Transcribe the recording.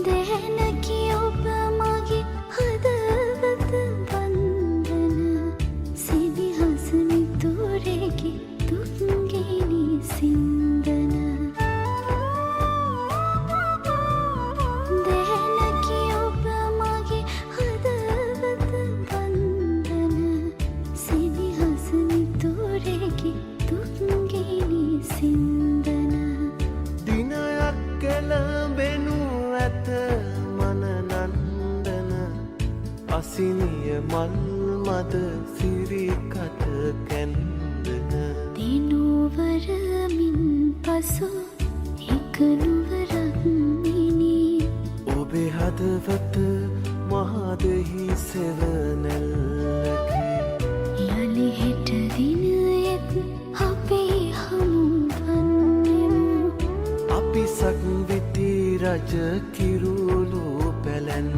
දැනකි ඔබ මගේ හදවත වන්දන සිදිහස මිතුරෙකි දුක්ගිනි සින්දන දැනකි ඔබ මගේ හදවත වන්දන සිදිහස මිතුරෙකි දුක්ගිනි සින්දන දිනයක් කෙළඹෙනු ඇත මනනන්දන අසිනිය මල් මද සිරිකට කැන්දන දිනුවරමින් පසු එක නුවරක් මිනී ඔබේ හදවත මහදෙහි සෙවනැල්ලකි යළි හෙට දිනයෙත් අපේ හමුවන්නෙමු අපි සක්විති රජ කිරුළු පැලැන්